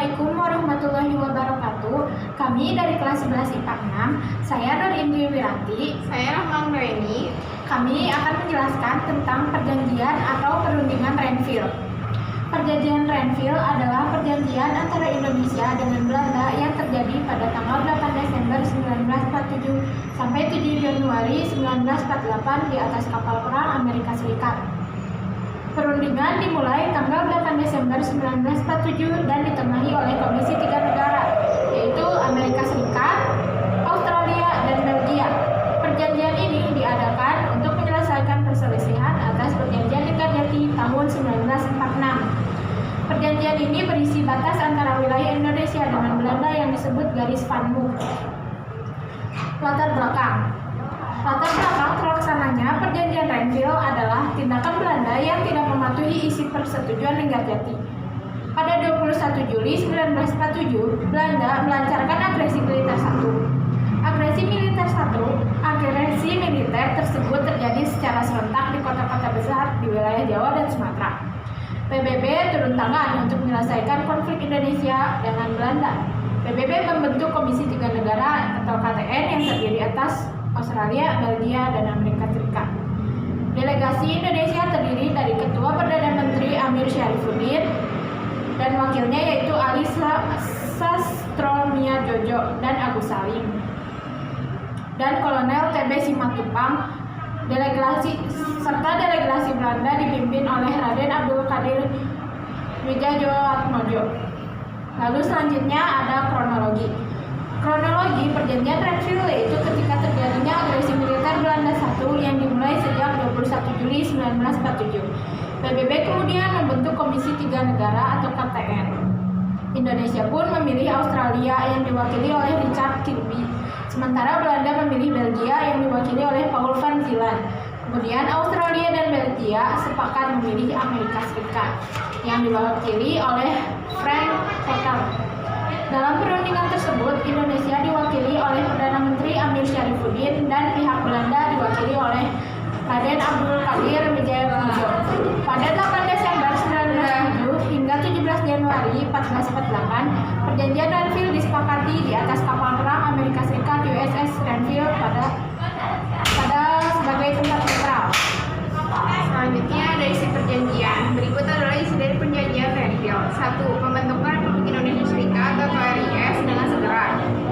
Assalamualaikum warahmatullahi wabarakatuh. Kami dari kelas 11 IPA 6. Saya Nur Indri Wiranti. Saya Rahman Reni. Kami akan menjelaskan tentang perjanjian atau perundingan Renville. Perjanjian Renville adalah perjanjian antara Indonesia dengan Belanda yang terjadi pada tanggal 8 Desember 1947 sampai 7 Januari 1948 di atas kapal perang Amerika Serikat. Perundingan dimulai tanggal 8 Desember 1947 dan ditengahi oleh Komisi 3 negara, yaitu Amerika Serikat, Australia, dan Belgia. Perjanjian ini diadakan untuk menyelesaikan perselisihan atas Perjanjian Linggarjati tahun 1946. Perjanjian ini berisi batas antara wilayah Indonesia dengan Belanda yang disebut garis Van Mook. Latar belakang terlaksananya Perjanjian Renville adalah tindakan Belanda yang tidak mematuhi isi Persetujuan Linggarjati. Pada 21 Juli 1947, Belanda melancarkan agresi militer satu. Agresi militer tersebut terjadi secara serentak di kota-kota besar di wilayah Jawa dan Sumatera. PBB turun tangan untuk menyelesaikan konflik Indonesia dengan Belanda. PBB membentuk Komisi 3 Negara atau KTN yang terdiri atas Australia, Belgia, dan Amerika Serikat. Delegasi Indonesia terdiri dari Ketua Perdana Menteri Amir Syarifuddin dan wakilnya yaitu Ali Sastromiadjojo dan Agus Salim dan Kolonel TB Simatupang. Delegasi Belanda dipimpin oleh Raden Abdul Qadir Wijayatmojo. Lalu selanjutnya ada kronologi Perjanjian Renville, yaitu ketika terjadinya agresi militer Belanda satu yang dimulai sejak 21 Juli 1947. PBB kemudian membentuk Komisi 3 Negara atau KTN. Indonesia pun memilih Australia yang diwakili oleh Richard Kirby, sementara Belanda memilih Belgia yang diwakili oleh Paul van Zeeland. Kemudian Australia dan Belgia sepakat memilih Amerika Serikat yang diwakili oleh Frank Hotel. Dalam perundingan tersebut, Indonesia diwakili oleh Perdana Menteri Amir Syarifuddin dan pihak Belanda diwakili oleh Raden Abdul Qadir Wijayatmojo. Pada 8 Desember 1907 hingga 17 Januari 1448, Perjanjian Renville disepakati di atas kapal perang Amerika Serikat USS Renville pada sebagai tempat netral. Selanjutnya ada isi perjanjian. Berikut adalah isi dari Perjanjian Renville. 1. Pembentukan Republik Indonesia Serikat atau RIS dengan segera.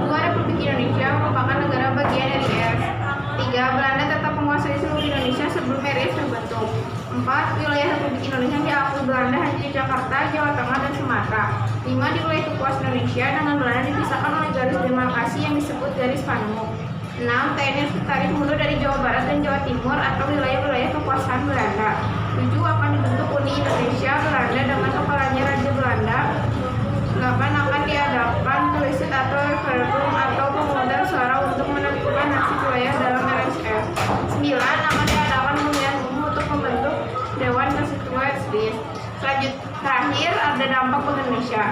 2. Republik Indonesia merupakan negara bagian RIS. 3. Belanda tetap menguasai seluruh Indonesia sebelum RIS terbentuk. 4. Wilayah Republik Indonesia diakui Belanda hanya di Jakarta, Jawa Tengah, dan Sumatera. 5. Di wilayah kekuasaan Indonesia dengan Belanda dipisahkan oleh garis demarkasi yang disebut garis Van Mook. 6. TNI ditarik mundur dari Jawa Barat dan Jawa Timur atau wilayah-wilayah kekuasaan Belanda. 7. Akan dibentuk Uni Indonesia Belanda dengan kepalanya Raja Belanda. 8. Akan diadakan plebissit atau referendum atau pemungutan suara untuk menentukan nasib wilayah dalam RSF. 9. Akan diadakan pemilihan umum untuk membentuk Dewan Konstitusi. Terakhir ada dampak Indonesia.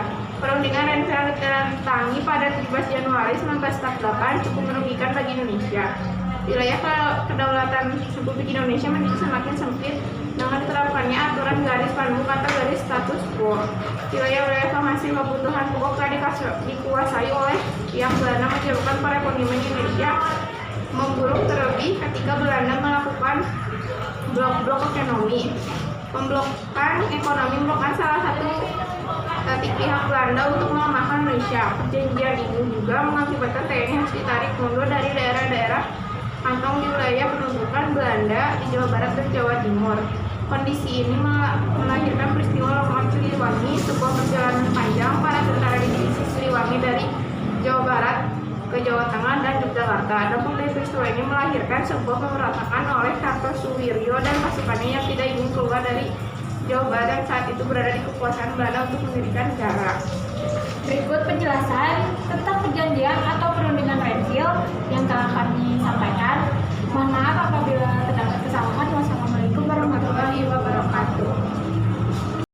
Perundingan Renville ditandatangani pada 17 Januari 1948 cukup merugikan bagi Indonesia. Wilayah kedaulatan Republik Indonesia menjadi semakin sempit dengan diterapkannya aturan garis Van Mook atau garis status quo. Wilayah-wilayah penghasil kebutuhan pokok telah dikuasai oleh pihak Belanda, menyebabkan perekonomian Indonesia memburuk, terlebih ketika Belanda melakukan blok ekonomi. Pemblokan ekonomi merupakan salah satu taktik pihak Belanda untuk melemahkan Indonesia. Perjanjian ini juga mengakibatkan TNI harus ditarik mundur dari daerah-daerah kantong di wilayah pendudukan Belanda di Jawa Barat dan Jawa Timur. Kondisi ini melahirkan peristiwa Lompatan Siliwangi, sebuah perjalanan panjang para tentara divisi Siliwangi dari Jawa Barat ke Jawa Tengah dan Yogyakarta. Dampak dari peristiwa ini melahirkan sebuah pemberontakan oleh Kartosuwiryo dan pasukannya yang tidak ingin keluar dari Jawa Barat yang saat itu berada di kekuasaan Belanda untuk mendirikan negara. Berikut penjelasan tentang perjanjian atau perundingan Renville yang telah kami sampaikan. Mohon maaf apabila terdapat kesalahan. Wassalamualaikum warahmatullahi wabarakatuh.